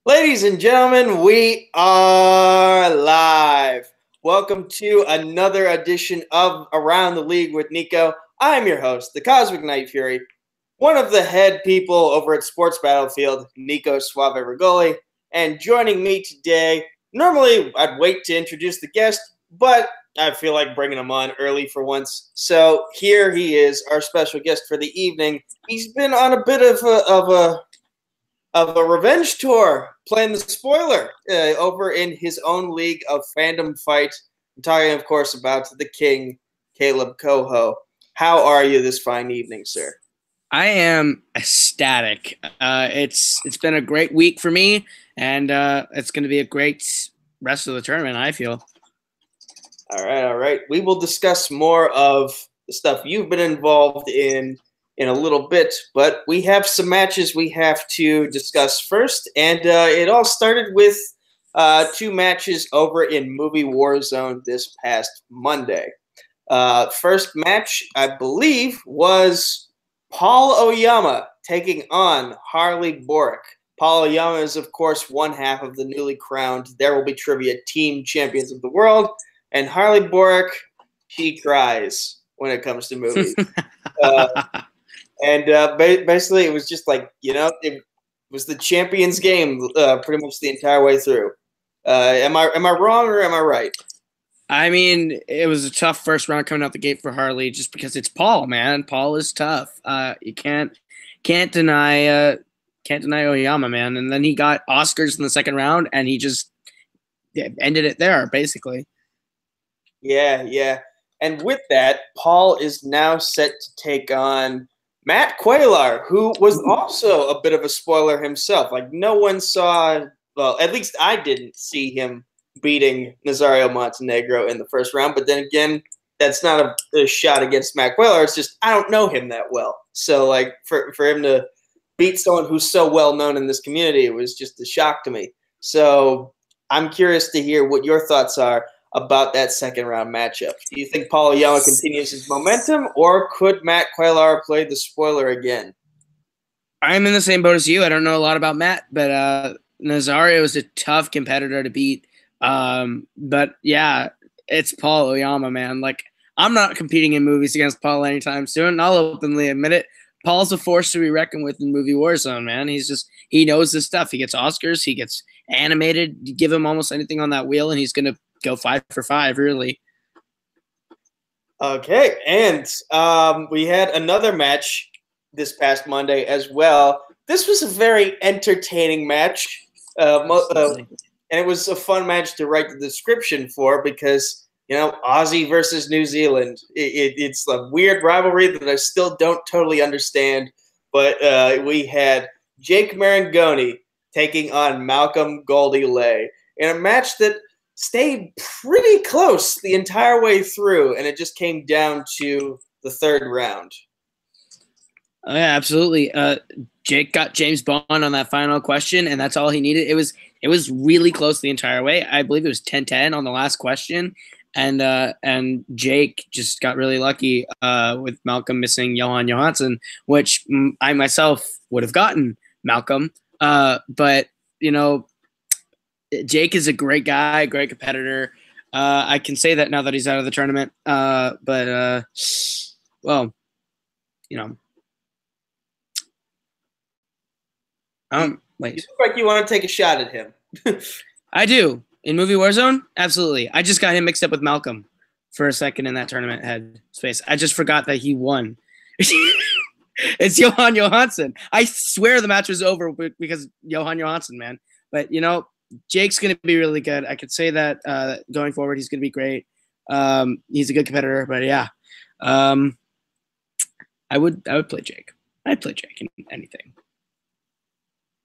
Ladies and gentlemen, we are live. Welcome to another edition of Around the League with Nico. I'm your host, the Cosmic Nightfury, one of the head people over at Sports Battlefield, Nico Suave Regoli. And joining me today, normally I'd wait to introduce the guest, but I feel like bringing him on early for once. So here he is, our special guest for the evening. He's been on a bit of a revenge tour, playing the spoiler over in his own league of Fandom Fight. I'm talking, of course, about the king, Kaleb Koho. How are you this fine evening, sir? I am ecstatic. It's been a great week for me, and it's going to be a great rest of the tournament, I feel. All right. We will discuss more of the stuff you've been involved in a little bit, but we have some matches we have to discuss first, and it all started with two matches over in Movie Warzone this past Monday. First match, I believe, was Paul Oyama taking on Harley Boric. Paul Oyama is, of course, one half of the newly crowned There Will Be Trivia Team Champions of the World, and Harley Boric, she cries when it comes to movies. And basically, it was just like, it was the champions game pretty much the entire way through. Am I wrong or am I right? I mean, it was a tough first round coming out the gate for Harley, just because it's Paul, man. Paul is tough. You can't deny Oyama, man. And then he got Oscars in the second round, and he just ended it there, basically. Yeah. And with that, Paul is now set to take on Matt Quaylar, who was also a bit of a spoiler himself. Like, no one saw, well, at least I didn't see him beating Nazario Montenegro in the first round. But then again, that's not a shot against Matt Quaylar. It's just I don't know him that well. So, like, for him to beat someone who's so well known in this community, it was just a shock to me. So I'm curious to hear what your thoughts are about that second round matchup. Do you think Paul Oyama continues his momentum, or could Matt Quaylar play the spoiler again? I'm in the same boat as you. I don't know a lot about Matt, but Nazario is a tough competitor to beat. But yeah, it's Paul Oyama, man. Like, I'm not competing in movies against Paul anytime soon. I'll openly admit it. Paul's a force to be reckoned with in movie Warzone, man. He knows his stuff. He gets Oscars. He gets animated. You give him almost anything on that wheel, and he's going to go 5 for 5, really. Okay, and we had another match this past Monday as well. This was a very entertaining match, and it was a fun match to write the description for because, Aussie versus New Zealand. It's a weird rivalry that I still don't totally understand, but we had Jake Marangoni taking on Malcolm Goldie Lay in a match that stayed pretty close the entire way through, and it just came down to the third round. Oh, yeah, absolutely. Jake got James Bond on that final question, and that's all he needed. It was really close the entire way. I believe it was 10-10 on the last question, and Jake just got really lucky with Malcolm missing Johan Johansson, which I myself would have gotten Malcolm. But Jake is a great guy, great competitor. I can say that now that he's out of the tournament. But well, wait. You look like you want to take a shot at him. I do. In Movie Warzone? Absolutely. I just got him mixed up with Malcolm for a second in that tournament head space. I just forgot that he won. It's Johan Johansson. I swear the match was over because Johan Johansson, man. But, Jake's going to be really good. I could say that going forward, he's going to be great. He's a good competitor, but yeah. I would play Jake. I'd play Jake in anything.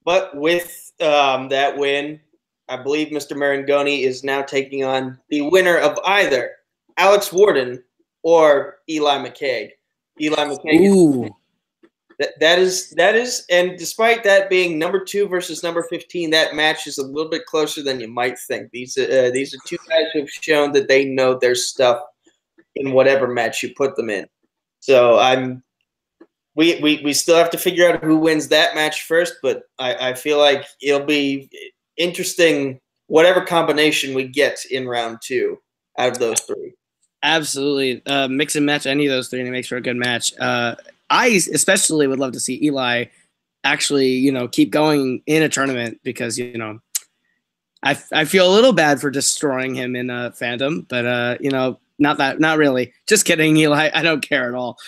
But with that win, I believe Mr. Marangoni is now taking on the winner of either Alex Warden or Eli McCaig. Eli McCaig. Ooh. That is, and despite that being number 2 versus number 15, that match is a little bit closer than you might think. These are two guys who have shown that they know their stuff in whatever match you put them in. So I'm we still have to figure out who wins that match first, but I feel like it'll be interesting whatever combination we get in round 2 out of those 3. Absolutely. Mix and match any of those 3 and it makes for a good match. I especially would love to see Eli actually, keep going in a tournament because, I feel a little bad for destroying him in a fandom, but, not really. Just kidding, Eli. I don't care at all.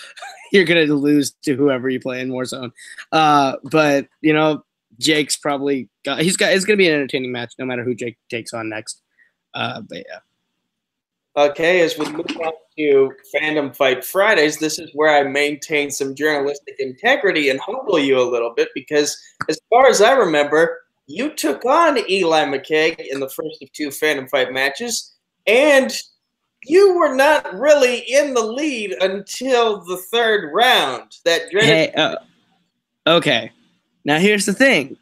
You're going to lose to whoever you play in Warzone. But, Jake's probably it's going to be an entertaining match no matter who Jake takes on next. But yeah. Okay, as we move on to Fandom Fight Fridays, this is where I maintain some journalistic integrity and humble you a little bit because as far as I remember, you took on Eli McKeag in the first of 2 Fandom Fight matches, and you were not really in the lead until the 3rd round. Okay. Now here's the thing.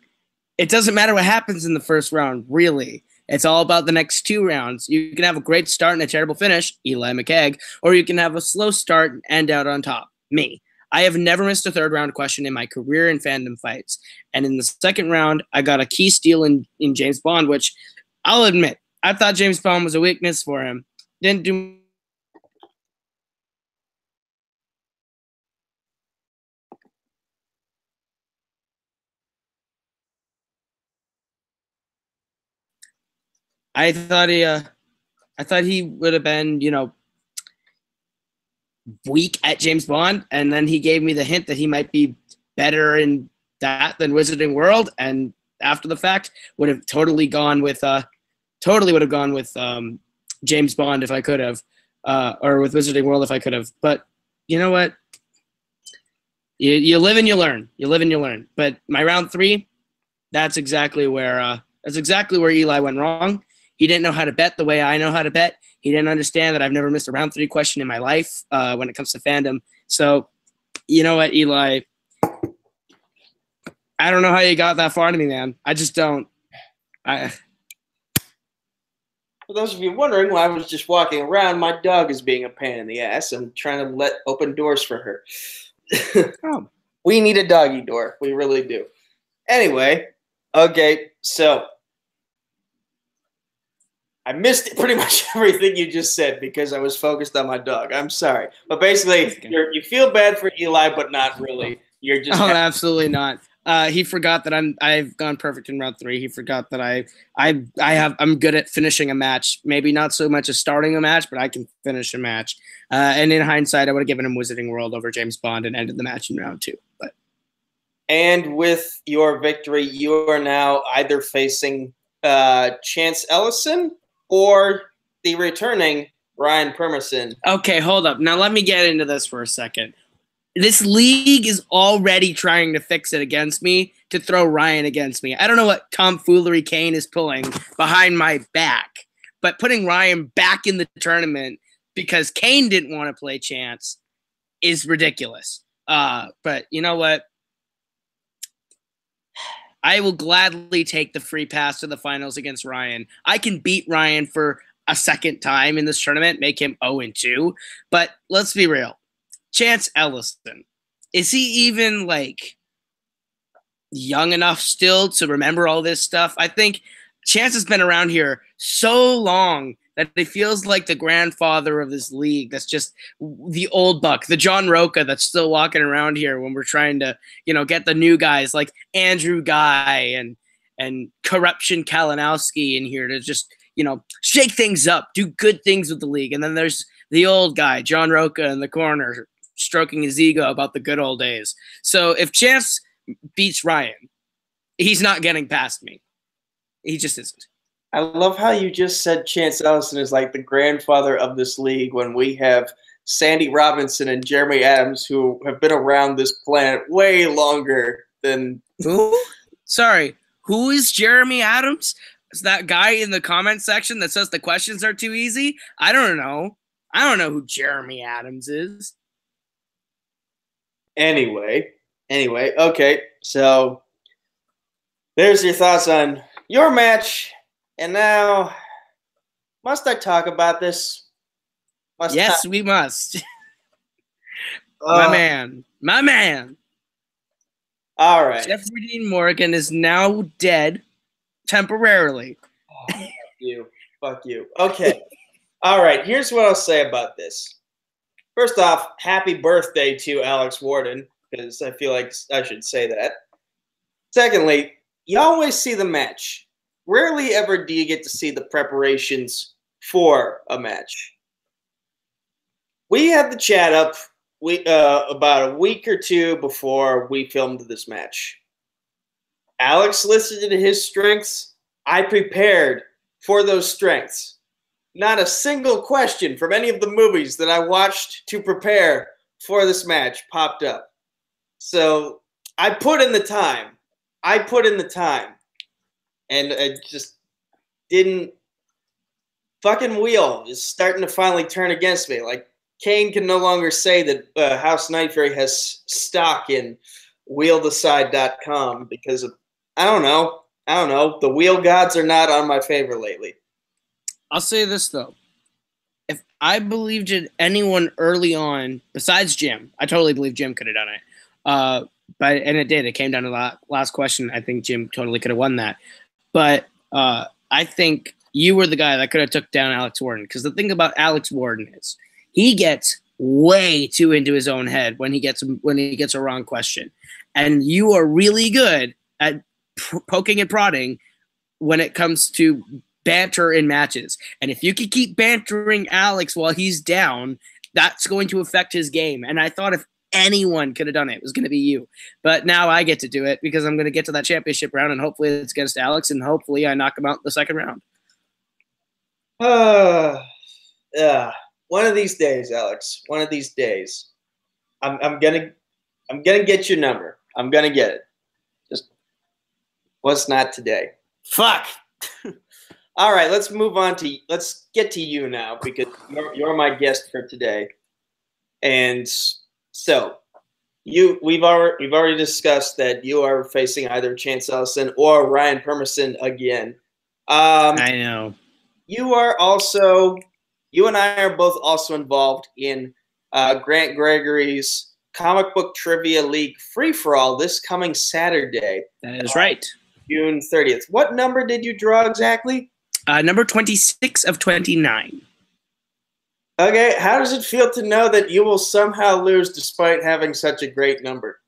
It doesn't matter what happens in the first round, really. It's all about the next 2 rounds. You can have a great start and a terrible finish, Eli McKeag, or you can have a slow start and end out on top, me. I have never missed a 3rd round question in my career in fandom fights. And in the 2nd round, I got a key steal in James Bond, which I'll admit, I thought James Bond was a weakness for him. Didn't do I thought he would have been, weak at James Bond, and then he gave me the hint that he might be better in that than Wizarding World, and after the fact would have totally gone with James Bond if I could have, or with Wizarding World if I could have. But you know what? You live and you learn. You live and you learn. But my round 3, that's exactly where Eli went wrong. He didn't know how to bet the way I know how to bet. He didn't understand that I've never missed a round 3 question in my life when it comes to fandom. So, you know what, Eli? I don't know how you got that far to me, man. I just don't. For those of you wondering why I was just walking around, my dog is being a pain in the ass. I'm trying to let open doors for her. Oh. We need a doggy door. We really do. Anyway, okay, so I missed pretty much everything you just said because I was focused on my dog. I'm sorry. But basically, you feel bad for Eli, but not really. You're just absolutely not. He forgot that I've gone perfect in round 3. He forgot that I'm good at finishing a match. Maybe not so much as starting a match, but I can finish a match. And in hindsight, I would have given him Wizarding World over James Bond and ended the match in round 2. And with your victory, you are now either facing Chance Ellison or the returning Ryan Permerson. Okay, hold up. Now let me get into this for a second. This league is already trying to fix it against me to throw Ryan against me. I don't know what tomfoolery Kane is pulling behind my back, but putting Ryan back in the tournament because Kane didn't want to play Chance is ridiculous. But you know what? I will gladly take the free pass to the finals against Ryan. I can beat Ryan for a second time in this tournament, make him 0-2. But let's be real. Chance Ellison, is he even young enough still to remember all this stuff? I think Chance has been around here so long that it feels like the grandfather of this league. That's just the old buck, the John Roca that's still walking around here when we're trying to, get the new guys like Andrew Guy and Corruption Kalinowski in here to just, shake things up, do good things with the league. And then there's the old guy, John Roca, in the corner, stroking his ego about the good old days. So if Chance beats Ryan, he's not getting past me. He just isn't. I love how you just said Chance Ellison is like the grandfather of this league when we have Sandy Robinson and Jeremy Adams who have been around this planet way longer than... Who? Sorry, who is Jeremy Adams? Is that guy in the comment section that says the questions are too easy? I don't know. I don't know who Jeremy Adams is. Anyway, okay, so there's your thoughts on your match, and now, must I talk about this? Yes, we must. My My man. All right. Jeffrey Dean Morgan is now dead temporarily. Oh, fuck you. Fuck you. Okay. All right. Here's what I'll say about this. First off, happy birthday to Alex Warden, because I feel like I should say that. Secondly, you always see the match. Rarely ever do you get to see the preparations for a match. We had the chat up about a week or two before we filmed this match. Alex listed his strengths. I prepared for those strengths. Not a single question from any of the movies that I watched to prepare for this match popped up. So I put in the time. And it just didn't. Fucking wheel is starting to finally turn against me. Like, Kane can no longer say that House Nightfury has stock in wheeldaside.com because of, I don't know. The wheel gods are not on my favor lately. I'll say this, though. If I believed in anyone early on, besides Jim, I totally believe Jim could have done it. And it did. It came down to the last question. I think Jim totally could have won that. But I think you were the guy that could have took down Alex Warden. Because the thing about Alex Warden is he gets way too into his own head when he gets a wrong question. And you are really good at poking and prodding when it comes to banter in matches. And if you can keep bantering Alex while he's down, that's going to affect his game. And I thought if anyone could have done it, it was going to be you. But now I get to do it because I'm going to get to that championship round, and hopefully it's against Alex, and hopefully I knock him out in the second round. One of these days, Alex. One of these days, I'm gonna get your number. I'm gonna get it. Just was not today. Fuck. All right, let's move on to. Let's get to you now because you're my guest for today, and so we've already discussed that you are facing either Chance Ellison or Ryan Permerson again. I know. You and I are both also involved in Grant Gregory's Comic Book Trivia League free-for-all this coming Saturday. That is right. June 30th. What number did you draw exactly? Number 26 of 29. Okay, how does it feel to know that you will somehow lose despite having such a great number?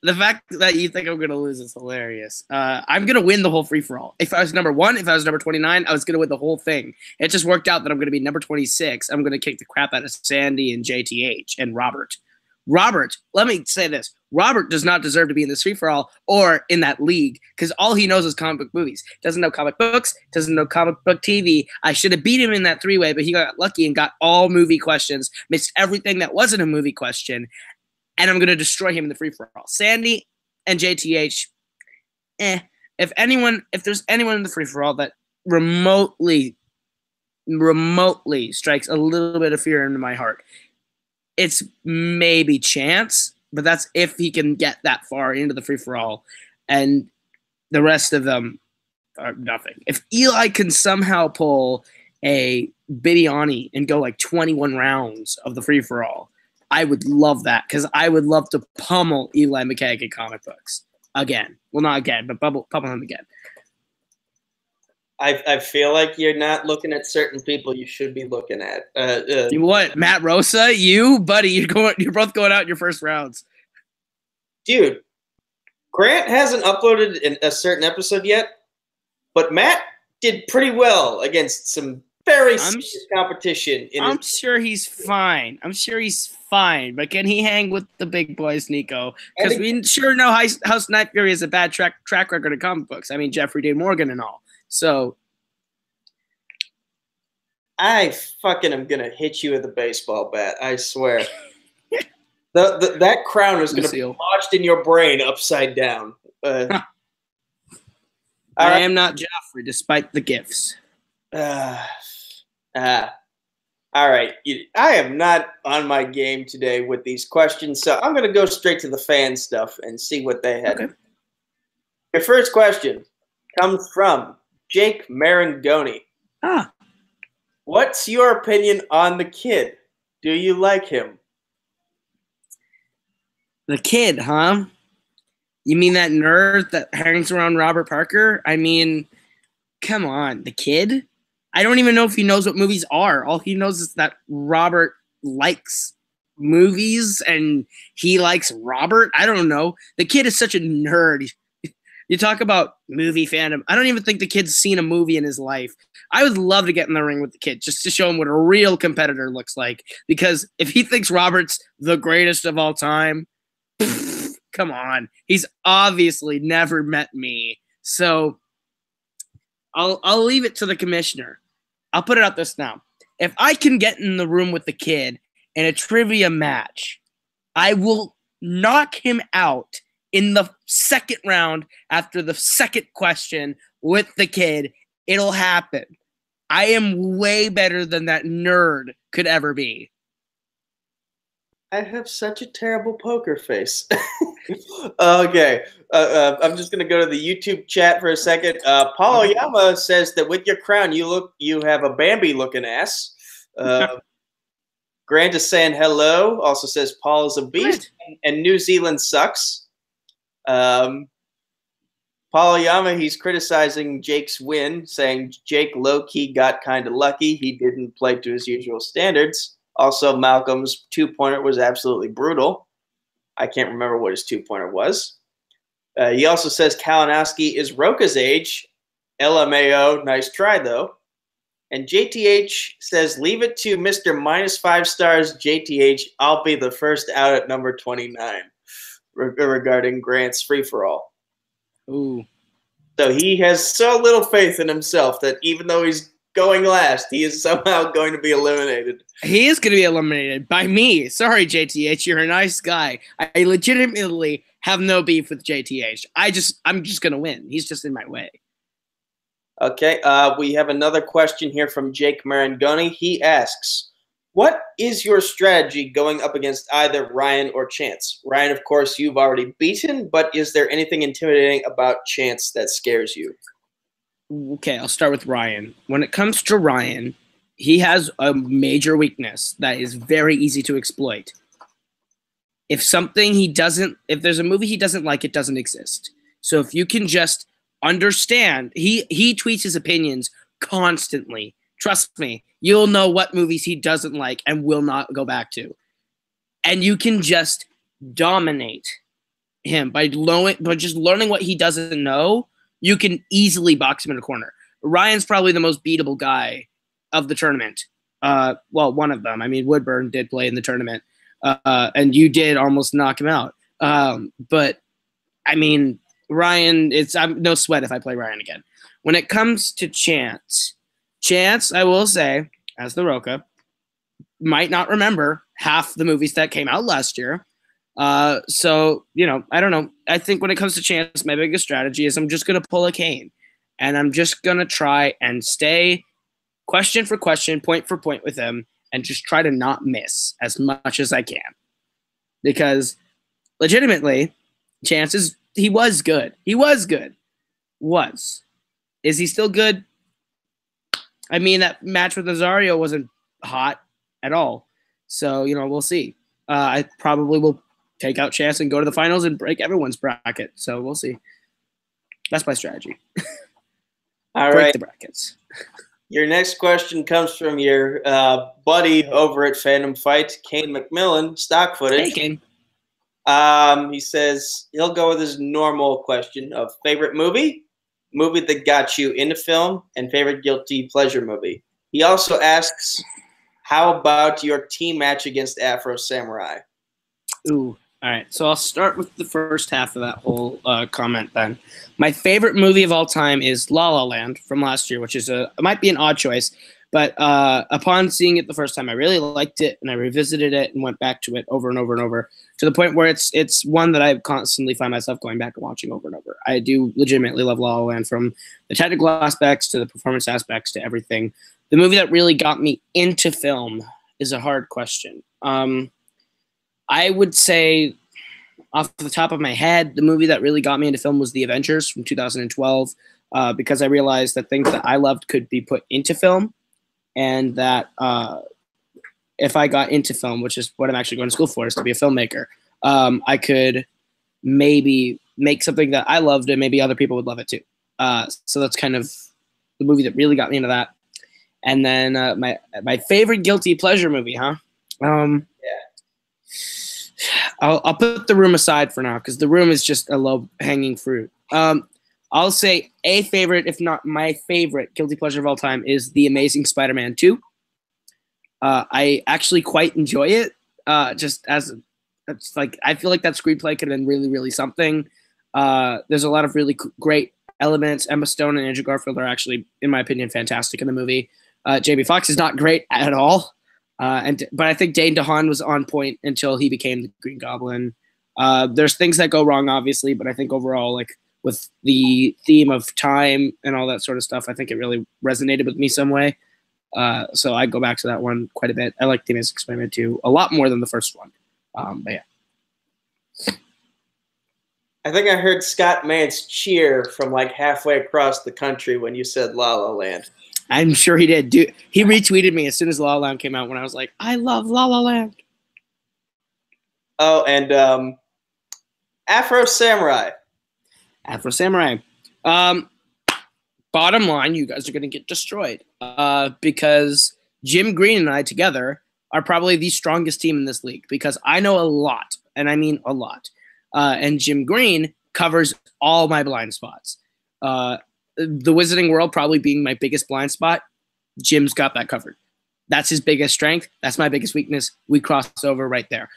The fact that you think I'm going to lose is hilarious. I'm going to win the whole free-for-all. If I was number 1, if I was number 29, I was going to win the whole thing. It just worked out that I'm going to be number 26. I'm going to kick the crap out of Sandy and JTH and Robert. Robert, let me say this. Robert does not deserve to be in this free-for-all or in that league because all he knows is comic book movies. Doesn't know comic books, doesn't know comic book TV. I should have beat him in that 3-way, but he got lucky and got all movie questions, missed everything that wasn't a movie question, and I'm going to destroy him in the free-for-all. Sandy and JTH, If there's anyone in the free-for-all that remotely strikes a little bit of fear into my heart, it's maybe Chance, but that's if he can get that far into the free-for-all, and the rest of them are nothing. If Eli can somehow pull a Bidiani and go like 21 rounds of the free-for-all, I would love that because I would love to pummel Eli McKeag in comic books again. Well, not again, but pummel him again. I feel like you're not looking at certain people you should be looking at. You what? Matt Rosa? You, buddy? You're both going out in your first rounds. Dude, Grant hasn't uploaded a certain episode yet, but Matt did pretty well against some very serious competition. I'm sure he's fine. But can he hang with the big boys, Nico? Because we sure know House Nightfury is a bad track record of comic books. I mean, Jeffrey Dean Morgan and all. So I fucking am gonna hit you with a baseball bat. I swear. That crown is gonna be lodged in your brain upside down. I am not Joffrey, despite the gifts. All right. I am not on my game today with these questions, so I'm going to go straight to the fan stuff and see what they had. Okay. Your first question comes from Jake Marangoni. What's your opinion on the kid? Do you like him? The kid, huh? You mean that nerd that hangs around Robert Parker? I mean, come on, the kid? I don't even know if he knows what movies are. All he knows is that Robert likes movies and he likes Robert. I don't know. The kid is such a nerd. You talk about movie fandom. I don't even think the kid's seen a movie in his life. I would love to get in the ring with the kid just to show him what a real competitor looks like. Because if he thinks Robert's the greatest of all time, come on. He's obviously never met me. So I'll leave it to the commissioner. I'll put it out this now. If I can get in the room with the kid in a trivia match, I will knock him out in the second round after the second question with the kid. It'll happen. I am way better than that nerd could ever be. I have such a terrible poker face. Okay. I'm just going to go to the YouTube chat for a second. Paul Oyama says that with your crown, you have a Bambi-looking ass. Grant is saying hello. Also says Paul is a beast and New Zealand sucks. Paul Oyama, he's criticizing Jake's win, saying Jake low-key got kind of lucky. He didn't play to his usual standards. Also, Malcolm's two-pointer was absolutely brutal. I can't remember what his two-pointer was. He also says Kalinowski is Roka's age. LMAO, nice try, though. And JTH says, leave it to Mr. -5 stars, JTH. I'll be the first out at number 29 regarding Grant's free-for-all. Ooh. So he has so little faith in himself that even though he's going last, he is somehow going to be eliminated. He is going to be eliminated by me. Sorry, JTH. You're a nice guy. I legitimately have no beef with JTH. I'm just going to win. He's just in my way. Okay. We have another question here from Jake Marangoni. He asks, what is your strategy going up against either Ryan or Chance? Ryan, of course, you've already beaten, but is there anything intimidating about Chance that scares you? Okay, I'll start with Ryan. When it comes to Ryan, he has a major weakness that is very easy to exploit. If there's a movie he doesn't like, it doesn't exist. So if you can just understand, he tweets his opinions constantly. Trust me, you'll know what movies he doesn't like and will not go back to. And you can just dominate him by just learning what he doesn't know. You can easily box him in a corner. Ryan's probably the most beatable guy of the tournament. Well, one of them. I mean, Woodburn did play in the tournament, and you did almost knock him out. But, I mean, Ryan, I'm no sweat if I play Ryan again. When it comes to Chance, I will say, as the Roka, might not remember half the movies that came out last year. So, I don't know. I think when it comes to Chance, my biggest strategy is I'm just going to pull a Kane. And I'm just going to try and stay question for question, point for point with him, and just try to not miss as much as I can. Because, legitimately, Chance he was good. He was good. Was. Is he still good? I mean, that match with Nazario wasn't hot at all. So, we'll see. I probably will take out Chance and go to the finals and break everyone's bracket. So we'll see. That's my strategy. All break right. the brackets. Your next question comes from your buddy over at Fandom Fight, Kane McMillan, stock footage. Hey, Kane. He says he'll go with his normal question of favorite movie that got you into film, and favorite guilty pleasure movie. He also asks, how about your team match against Afro Samurai? Ooh. All right, so I'll start with the first half of that whole comment then. My favorite movie of all time is La La Land from last year, which is it might be an odd choice, but upon seeing it the first time, I really liked it, and I revisited it and went back to it over and over and over to the point where it's one that I constantly find myself going back and watching over and over. I do legitimately love La La Land, from the technical aspects to the performance aspects to everything. The movie that really got me into film is a hard question. I would say, off the top of my head, the movie that really got me into film was The Avengers from 2012, because I realized that things that I loved could be put into film, and that if I got into film, which is what I'm actually going to school for, is to be a filmmaker, I could maybe make something that I loved and maybe other people would love it too. So that's kind of the movie that really got me into that. And then my favorite guilty pleasure movie, huh? I'll put The Room aside for now because The Room is just a low-hanging fruit. I'll say a favorite, if not my favorite, guilty pleasure of all time is The Amazing Spider-Man 2. I actually quite enjoy it. It's like I feel like that screenplay could have been really, really something. There's a lot of really great elements. Emma Stone and Andrew Garfield are actually, in my opinion, fantastic in the movie. Jamie Foxx is not great at all. But I think Dane DeHaan was on point until he became the Green Goblin. There's things that go wrong, obviously, but I think overall, like with the theme of time and all that sort of stuff, I think it really resonated with me some way. So I go back to that one quite a bit. I like The Amazing Spider-Man 2 a lot more than the first one. But yeah. I think I heard Scott Mance cheer from like halfway across the country when you said La La Land. I'm sure he did. Dude, he retweeted me as soon as La La Land came out when I was like, I love La La Land. Oh, and Afro Samurai. Afro Samurai. Bottom line, you guys are going to get destroyed because Jim Green and I together are probably the strongest team in this league because I know a lot, and I mean a lot. And Jim Green covers all my blind spots. The Wizarding World probably being my biggest blind spot, Jim's got that covered. That's his biggest strength. That's my biggest weakness. We cross over right there.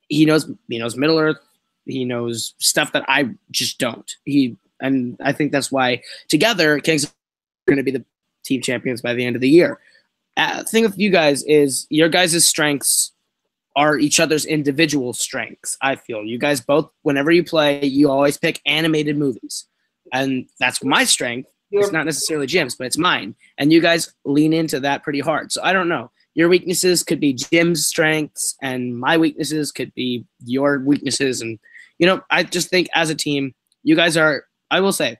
He knows Middle Earth. He knows stuff that I just don't. And I think that's why together Kings are going to be the team champions by the end of the year. The thing with you guys is your guys' strengths are each other's individual strengths. I feel you guys both, whenever you play, you always pick animated movies. And that's my strength. It's not necessarily Jim's, but it's mine. And you guys lean into that pretty hard. So I don't know. Your weaknesses could be Jim's strengths, and my weaknesses could be your weaknesses. And, I just think as a team, you guys are, I will say,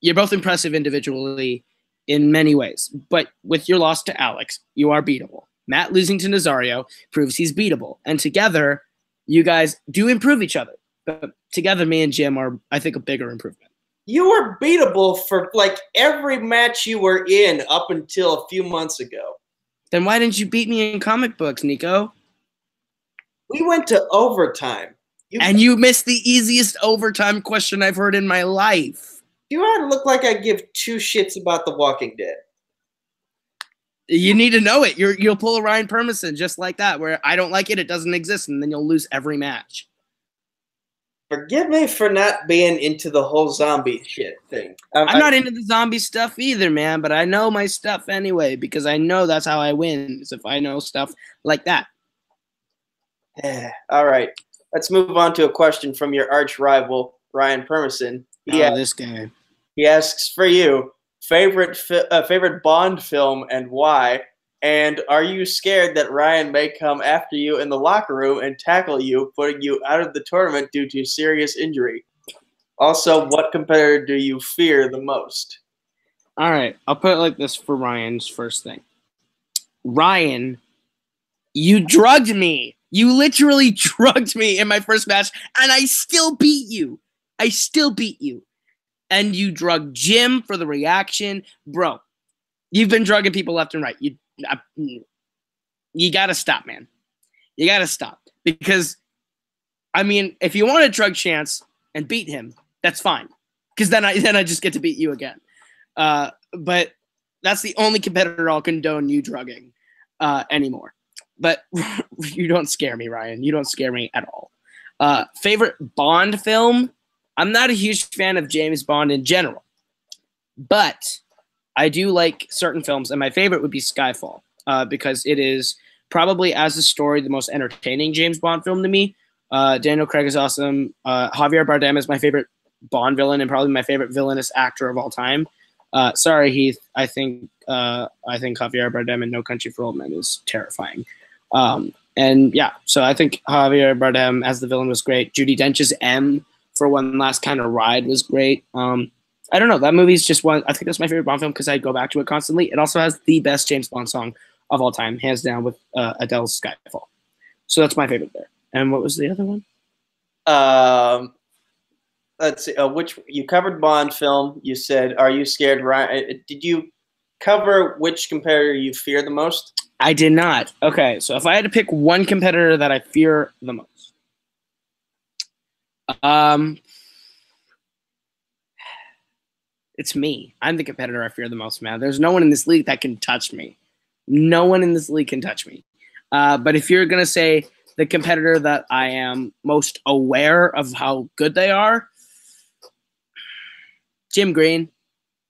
you're both impressive individually in many ways. But with your loss to Alex, you are beatable. Matt losing to Nazario proves he's beatable. And together, you guys do improve each other. But together, me and Jim are, I think, a bigger improvement. You were beatable for like every match you were in up until a few months ago. Then why didn't you beat me in comic books, Nico? We went to overtime. You missed the easiest overtime question I've heard in my life. You ought to look like I give two shits about The Walking Dead. You need to know it. You'll pull a Ryan Permison just like that, where I don't like it, it doesn't exist, and then you'll lose every match. Forgive me for not being into the whole zombie shit thing. I'm not into the zombie stuff either, man, but I know my stuff anyway because I know that's how I win, is if I know stuff like that. All right. Let's move on to a question from your arch rival, Ryan Permison. This guy. He asks for you, favorite Bond film and why? And are you scared that Ryan may come after you in the locker room and tackle you, putting you out of the tournament due to serious injury? Also, what competitor do you fear the most? All right. I'll put it like this for Ryan's first thing. Ryan, you drugged me. You literally drugged me in my first match, and I still beat you. And you drugged Jim for the reaction. Bro, you've been drugging people left and right. You got to stop, man. You got to stop. Because, I mean, if you want to drug Chance and beat him, that's fine. Because then I just get to beat you again. But that's the only competitor I'll condone you drugging anymore. But you don't scare me, Ryan. You don't scare me at all. Favorite Bond film? I'm not a huge fan of James Bond in general. But I do like certain films, and my favorite would be Skyfall because it is probably, as a story, the most entertaining James Bond film to me. Daniel Craig is awesome. Javier Bardem is my favorite Bond villain and probably my favorite villainous actor of all time. Sorry, Heath. I think Javier Bardem in No Country for Old Men is terrifying. And yeah, so I think Javier Bardem as the villain was great. Judi Dench's M for One Last Kind of Ride was great. I don't know. That movie's just one. I think that's my favorite Bond film because I go back to it constantly. It also has the best James Bond song of all time, hands down, with Adele's Skyfall. So that's my favorite there. And what was the other one? Um, let's see. Which you covered Bond film? You said, "Are you scared?" Ryan, did you cover which competitor you fear the most? I did not. Okay, so if I had to pick one competitor that I fear the most, it's me. I'm the competitor I fear the most, man. There's no one in this league that can touch me. No one in this league can touch me. But if you're gonna say the competitor that I am most aware of how good they are, Jim Green.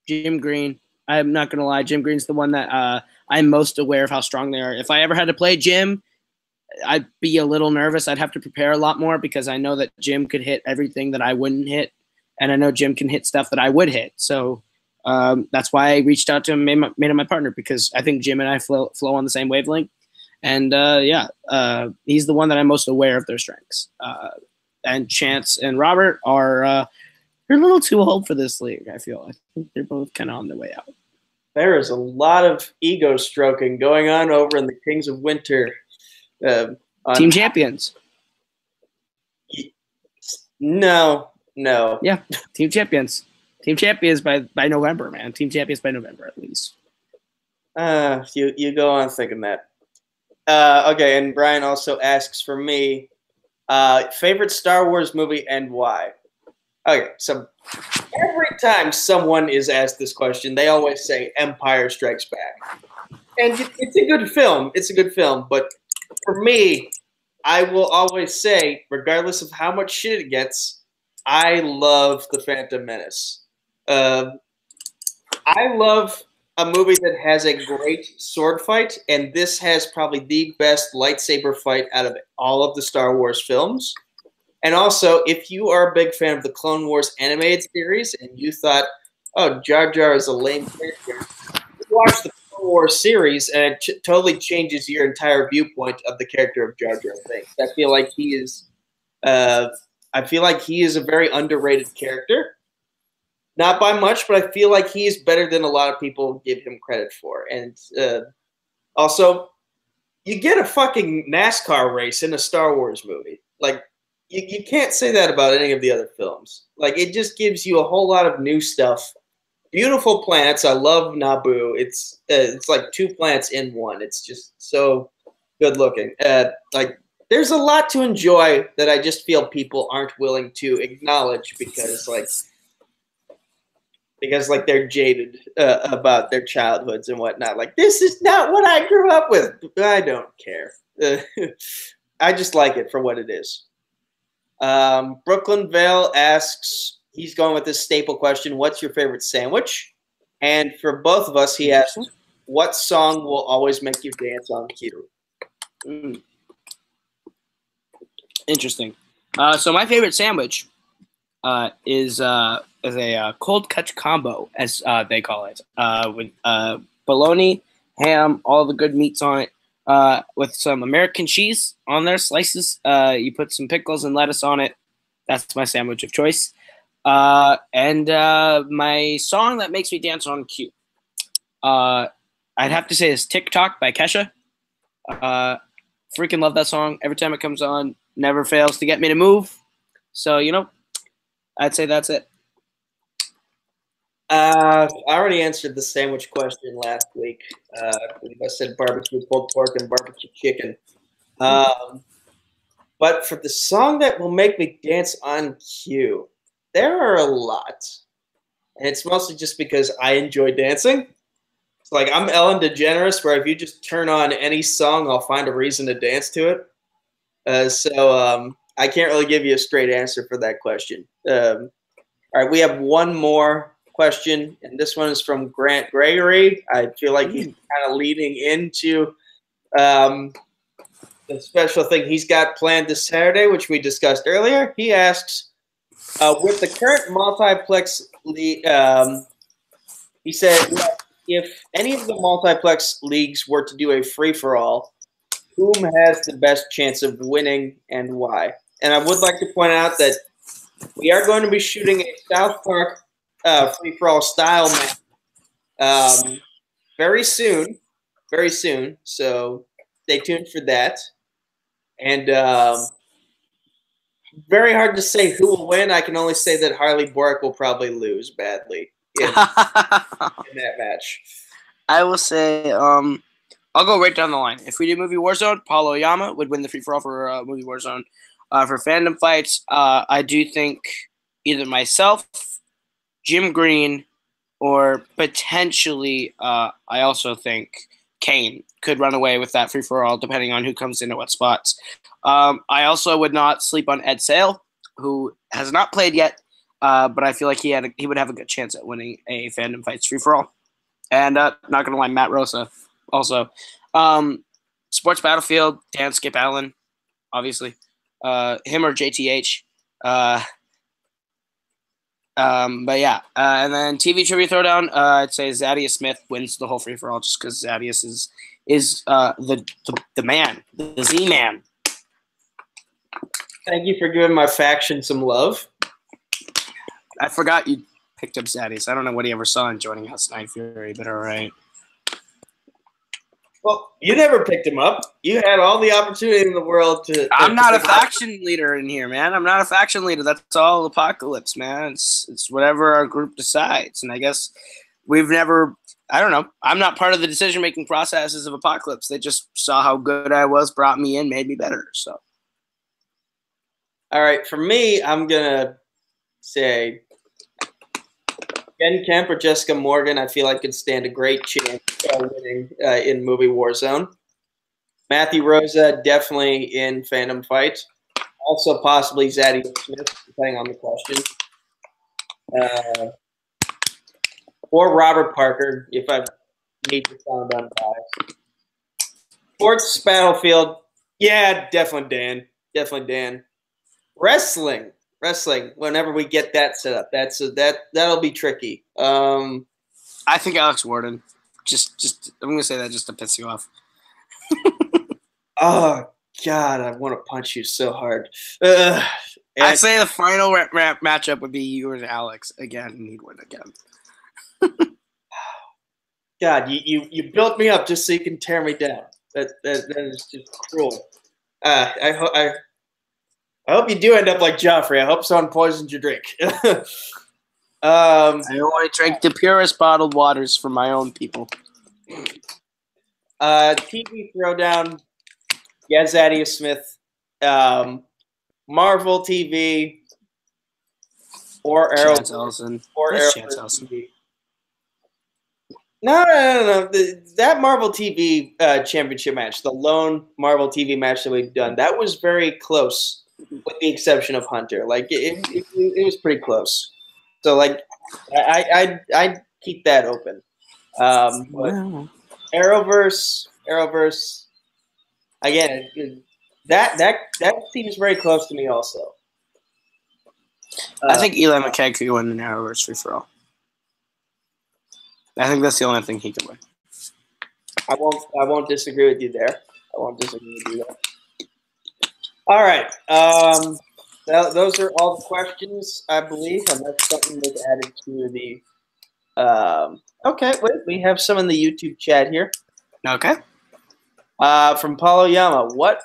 Jim Green. I'm not gonna lie, Jim Green's the one that I'm most aware of how strong they are. If I ever had to play Jim, I'd be a little nervous. I'd have to prepare a lot more because I know that Jim could hit everything that I wouldn't hit, and I know Jim can hit stuff that I would hit. So that's why I reached out to him, made him my partner, because I think Jim and I flow on the same wavelength. And he's the one that I'm most aware of their strengths. And Chance and Robert are they're a little too old for this league, I feel. I think they're both kind of on their way out. There is a lot of ego stroking going on over in the Kings of Winter. Team champions. No. Yeah, team champions. Team champions by November, man. Team champions by November, at least. You go on thinking that. Okay, and Brian also asks for me, favorite Star Wars movie and why? Okay, so every time someone is asked this question, they always say Empire Strikes Back. And it's a good film. It's a good film. But for me, I will always say, regardless of how much shit it gets, I love The Phantom Menace. I love a movie that has a great sword fight, and this has probably the best lightsaber fight out of all of the Star Wars films. And also, if you are a big fan of the Clone Wars animated series and you thought, oh, Jar Jar is a lame character, you watch the Clone Wars series and it totally changes your entire viewpoint of the character of Jar Jar Binks. I feel like he is a very underrated character. Not by much, but I feel like he's better than a lot of people give him credit for. And also, you get a fucking NASCAR race in a Star Wars movie. Like, you can't say that about any of the other films. Like, it just gives you a whole lot of new stuff. Beautiful planets. I love Naboo. It's like two planets in one. It's just so good looking. There's a lot to enjoy that I just feel people aren't willing to acknowledge because they're jaded about their childhoods and whatnot. Like, this is not what I grew up with. I don't care. I just like it for what it is. Brooklyn Vale asks, he's going with this staple question, what's your favorite sandwich? And for both of us, he asks, what song will always make you dance on cue? Interesting. So my favorite sandwich is a cold cut combo, as they call it, with bologna, ham, all the good meats on it, with some American cheese on there, slices. You put some pickles and lettuce on it. That's my sandwich of choice. And my song that makes me dance on cue, I'd have to say is TikTok by Kesha. Freaking love that song. Every time it comes on, never fails to get me to move. So, I'd say that's it. I already answered the sandwich question last week. I believe I said barbecue pulled pork and barbecue chicken. But for the song that will make me dance on cue, there are a lot. And it's mostly just because I enjoy dancing. It's like I'm Ellen DeGeneres, where if you just turn on any song, I'll find a reason to dance to it. So I can't really give you a straight answer for that question. All right, we have one more question, and this one is from Grant Gregory. I feel like he's kind of leading into the special thing he's got planned this Saturday, which we discussed earlier. He asks, with the current multiplex league, he said, if any of the multiplex leagues were to do a free-for-all, whom has the best chance of winning and why? And I would like to point out that we are going to be shooting a South Park free-for-all style match very soon. Very soon. So stay tuned for that. And very hard to say who will win. I can only say that Harley Bork will probably lose badly in that match. I will say, I'll go right down the line. If we do Movie Warzone, Paul Oyama would win the free-for-all for Movie Warzone. For Fandom Fights, I do think either myself, Jim Green, or potentially, I also think Kane could run away with that free-for-all, depending on who comes in at what spots. I also would not sleep on Ed Sale, who has not played yet, but I feel like he would have a good chance at winning a Fandom Fights free-for-all. And not going to lie, Matt Rosa also. Sports Battlefield, Dan Skip Allen, obviously. Him or JTH. But yeah, and then TV Trivia Throwdown, I'd say Zadius Smith wins the whole free-for-all just because Zadius is the man, the Z-man. Thank you for giving my faction some love. I forgot you picked up Zadius. I don't know what he ever saw in joining us, Nightfury, but all right. Well, you never picked him up. You had all the opportunity in the world to. I'm not a faction leader in here, man. I'm not a faction leader. That's all Apocalypse, man. It's whatever our group decides. And I guess we've never. I don't know. I'm not part of the decision-making processes of Apocalypse. They just saw how good I was, brought me in, made me better. So. All right, for me, I'm gonna say Ken Kemp or Jessica Morgan. I feel like could stand a great chance of winning in Movie Warzone. Matthew Rosa definitely in Fandom Fight. Also possibly Zaddy Smith, depending on the question. Or Robert Parker, if I need to sound unbiased. Sports Battlefield, yeah, definitely Dan. Definitely Dan. Wrestling. Whenever we get that set up, that'll be tricky. I think Alex Warden. Just I'm gonna say that just to piss you off. Oh God, I want to punch you so hard. I'd say the final matchup would be you and Alex again, and he'd win again. God, you built me up just so you can tear me down. That is just cruel. I hope you do end up like Joffrey. I hope someone poisons your drink. I only drink the purest bottled waters for my own people. TV Throwdown, yeah, Zaddy Smith. Marvel TV or Arrow. Or Arrow TV. No. That Marvel TV championship match, the lone Marvel TV match that we've done, that was very close. With the exception of Hunter, like it was pretty close. So like, I'd keep that open. But Arrowverse, again, that seems very close to me also. I think Eli McKay could win an Arrowverse free for all. I think that's the only thing he can win. I won't disagree with you there. All right. Those are all the questions, I believe, unless something was added to the. Okay, wait. We have some in the YouTube chat here. Okay. From Paulo Yama, what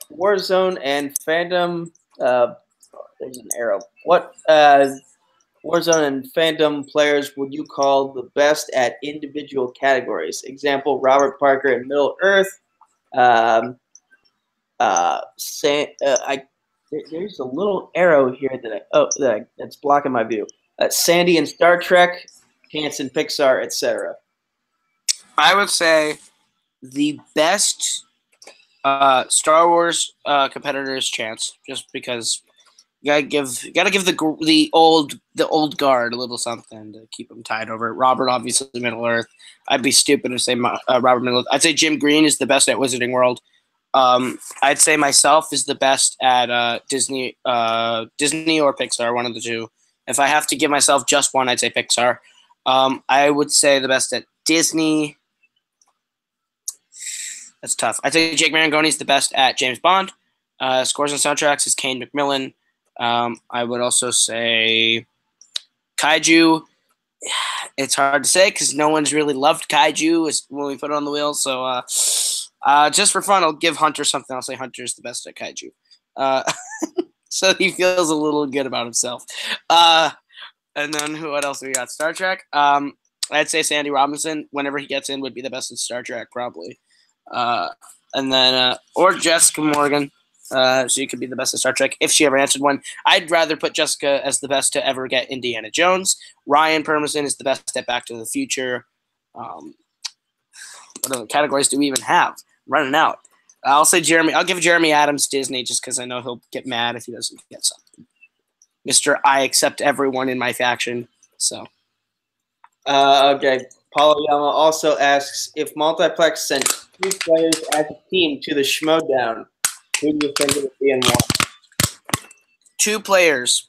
Warzone and Fandom? There's an arrow. What Warzone and Fandom players would you call the best at individual categories? Example: Robert Parker in Middle Earth. There's a little arrow here that's blocking my view. Sandy in Star Trek, Chance in Pixar, etc. I would say the best Star Wars competitors chance, just because you gotta give the old guard a little something to keep them tied over. Robert, obviously, Middle Earth. I'd be stupid to say Robert Middle Earth. I'd say Jim Green is the best at Wizarding World. I'd say myself is the best at Disney or Pixar, one of the two. If I have to give myself just one, I'd say Pixar. I would say the best at Disney. That's tough. I'd say Jake Marangoni's the best at James Bond. Scores and soundtracks is Kane McMillan. I would also say Kaiju. It's hard to say because no one's really loved Kaiju when we put it on the wheel. So just for fun, I'll give Hunter something. I'll say Hunter's the best at Kaiju. So he feels a little good about himself. And then what else do we got? Star Trek. I'd say Sandy Robinson, whenever he gets in, would be the best in Star Trek, probably. And then, or Jessica Morgan. She could be the best in Star Trek if she ever answered one. I'd rather put Jessica as the best to ever get Indiana Jones. Ryan Permerson is the best at Back to the Future. What other categories do we even have? I'm running out. I'll say Jeremy. I'll give Jeremy Adams Disney just because I know he'll get mad if he doesn't get something. Mr. I accept everyone in my faction. So. Okay. Paulo Yama also asks, if Multiplex sent 2 players as a team to the Schmodown, who do you think it would be and why? 2 players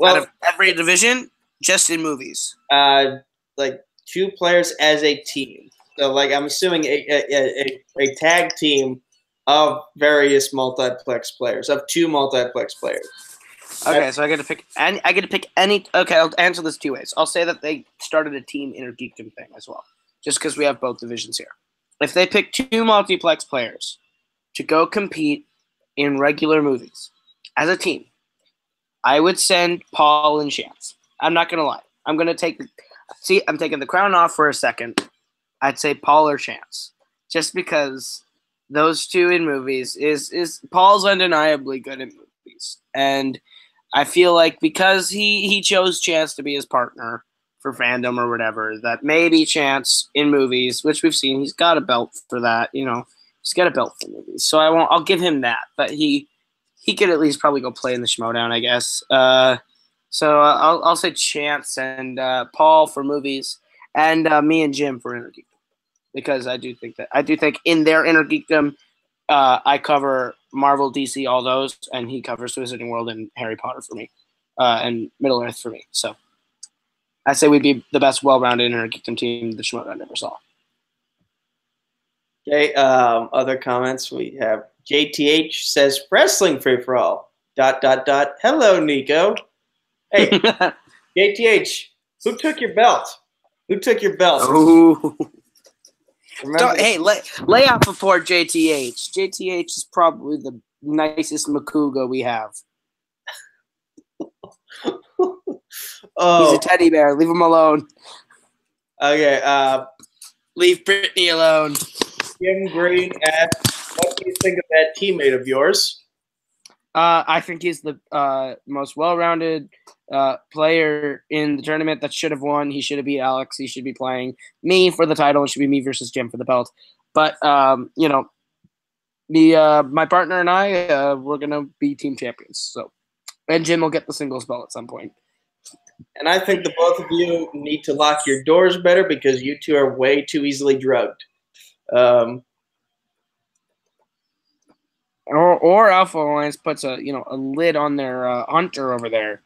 out of every division, just in movies. Like 2 players as a team. So, like, I'm assuming a tag team of various Multiplex players, of 2 Multiplex players. Okay, so I get to pick any. Okay, I'll answer this 2 ways. I'll say that they started a team intergeekdom thing as well, just because we have both divisions here. If they pick 2 Multiplex players to go compete in regular movies as a team, I would send Paul and Chance. I'm not gonna lie. I'm taking the crown off for a second. I'd say Paul or Chance, just because those 2 in movies is Paul's undeniably good in movies, and I feel like because he chose Chance to be his partner for Fandom or whatever, that maybe Chance in movies, which we've seen, he's got a belt for that, he's got a belt for movies. So I'll give him that, but he could at least probably go play in the Schmodown, I guess. So I'll say Chance and Paul for movies, and me and Jim for Intergeekdom, because I do think in their Intergeekdom, I cover Marvel, DC, all those, and he covers Wizarding World and Harry Potter for me, and Middle Earth for me. So I'd say we'd be the best well-rounded Intergeekdom team the Schmodown ever saw. Okay, other comments we have. JTH says, wrestling free-for-all, ... Hello, Nico. Hey, JTH, who took your belt? Who took your belt? Oh. Hey, lay out before JTH. JTH is probably the nicest Makuga we have. Oh. He's a teddy bear. Leave him alone. Okay. Leave Brittany alone. Jim Green asks, what do you think of that teammate of yours? I think he's the most well-rounded player in the tournament that should have won. He should have beat Alex. He should be playing me for the title. It should be me versus Jim for the belt. But, my partner and I, we're going to be team champions. So, and Jim will get the singles belt at some point. And I think the both of you need to lock your doors better because you 2 are way too easily drugged. Or Alpha Alliance puts a lid on their hunter over there,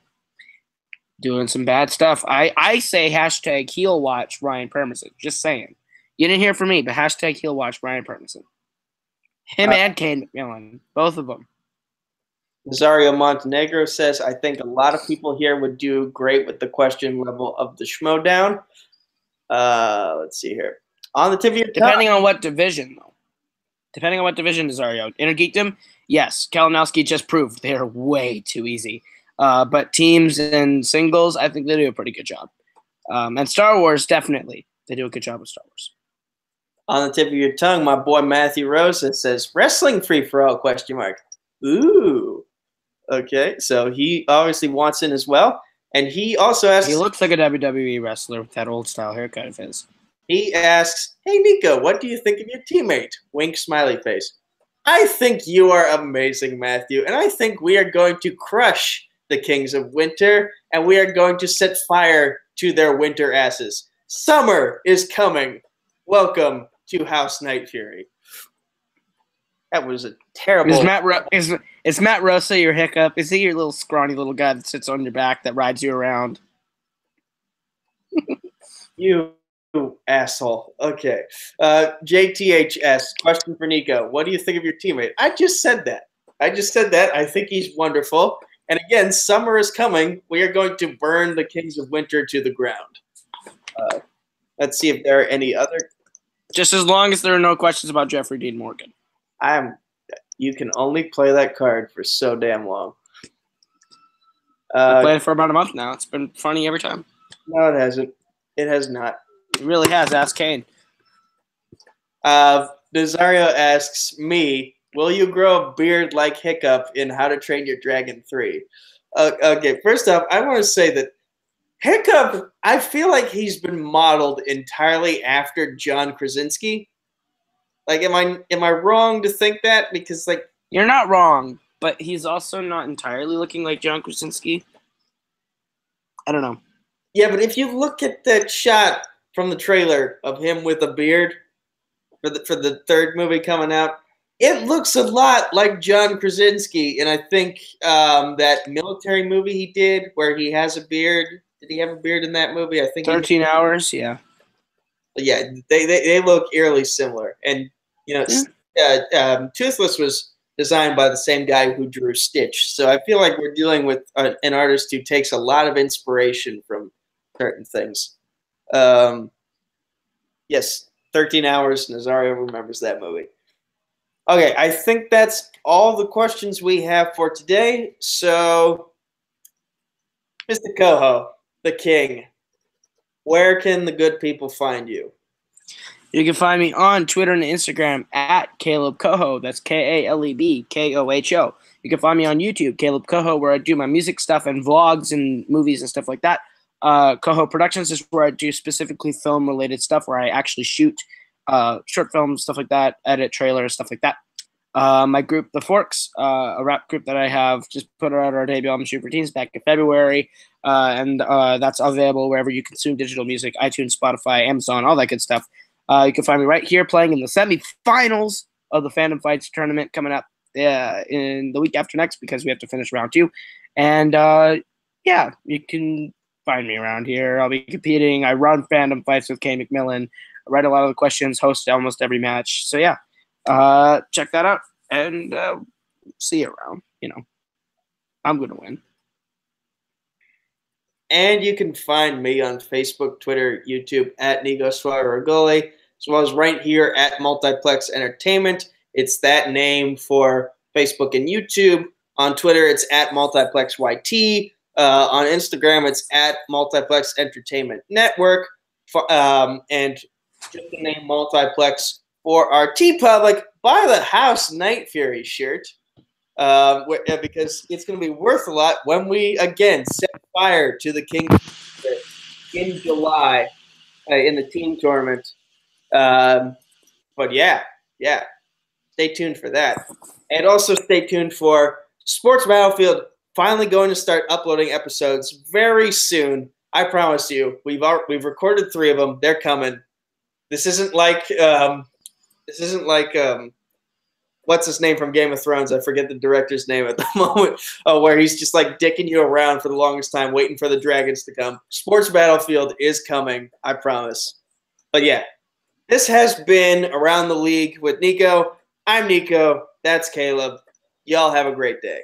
doing some bad stuff. I say hashtag heel watch Ryan Permerson. Just saying. You didn't hear from me, but hashtag heel watch Ryan Permerson. Him and Kane McMillan, both of them. Rosario Montenegro says, I think a lot of people here would do great with the question level of the Schmodown. Let's see here. On the tip of your Depending on what division, though. Depending on what division, Rosario. Intergeekdom, yes. Kalinowski just proved they're way too easy. But teams and singles, I think they do a pretty good job. And Star Wars, definitely. They do a good job with Star Wars. On the tip of your tongue, my boy Matthew Rosa says, wrestling free-for-all, ? Ooh. Okay, so he obviously wants in as well. And he also asks... He looks like a WWE wrestler with that old-style haircut of his. He asks, hey, Nico, what do you think of your teammate? Wink, smiley face. I think you are amazing, Matthew, and I think we are going to crush the Kings of Winter, and we are going to set fire to their winter asses. Summer is coming. Welcome to House Nightfury. That was a terrible... Is Matt Rosa your hiccup? Is he your little scrawny little guy that sits on your back that rides you around? You asshole. Okay. JTHS, question for Nico. What do you think of your teammate? I just said that. I think he's wonderful. And again, summer is coming. We are going to burn the Kings of Winter to the ground. Let's see if there are any other... Just as long as there are no questions about Jeffrey Dean Morgan. You can only play that card for so damn long. I played it for about a month now. It's been funny every time. No, it hasn't. It has not. It really has. Ask Kane. Nazario asks me, will you grow a beard like Hiccup in How to Train Your Dragon 3? Okay, first off, I want to say that Hiccup, I feel like he's been modeled entirely after John Krasinski. Like, am I wrong to think that? Because, like, you're not wrong, but he's also not entirely looking like John Krasinski. I don't know. Yeah, but if you look at that shot from the trailer of him with a beard for the third movie coming out, it looks a lot like John Krasinski. And I think that military movie he did where he has a beard. Did he have a beard in that movie? I think 13 Hours, yeah. Yeah, they look eerily similar. And, you know, Toothless was designed by the same guy who drew Stitch. So I feel like we're dealing with an artist who takes a lot of inspiration from certain things. Yes, 13 Hours, Nazario remembers that movie. Okay, I think that's all the questions we have for today. So, Mr. Koho, the king, where can the good people find you? You can find me on Twitter and Instagram at Kaleb Koho. That's Kaleb Koho. You can find me on YouTube, Kaleb Koho, where I do my music stuff and vlogs and movies and stuff like that. Koho Productions is where I do specifically film-related stuff, where I actually shoot short films, stuff like that, edit trailers, stuff like that. My group, The Forks, a rap group that I have, just put out our debut album, Shoot Routines, back in February. And that's available wherever you consume digital music, iTunes, Spotify, Amazon, all that good stuff. You can find me right here playing in the semifinals of the Fandom Fights tournament coming up in the week after next because we have to finish round 2. And, yeah, you can find me around here. I'll be competing. I run Fandom Fights with Kay McMillan. I write a lot of the questions, host almost every match. So, yeah, check that out. And see you around. You know, I'm going to win. And you can find me on Facebook, Twitter, YouTube at Nico Suave Regoli, as well as right here at Multiplex Entertainment. It's that name for Facebook and YouTube. On Twitter, it's at Multiplex YT. On Instagram, it's at Multiplex Entertainment Network. And just the name Multiplex for our TeePublic Buy the House Nightfury shirt. Because it's going to be worth a lot when we, again, set fire to the King in July in the team tournament. But yeah, stay tuned for that. And also stay tuned for Sports Battlefield finally going to start uploading episodes very soon. I promise you. We've recorded 3 of them. They're coming. This isn't like what's his name from Game of Thrones? I forget the director's name at the moment, where he's just like dicking you around for the longest time, waiting for the dragons to come. Sports Battlefield is coming, I promise. But yeah, this has been Around the League with Nico. I'm Nico. That's Kaleb. Y'all have a great day.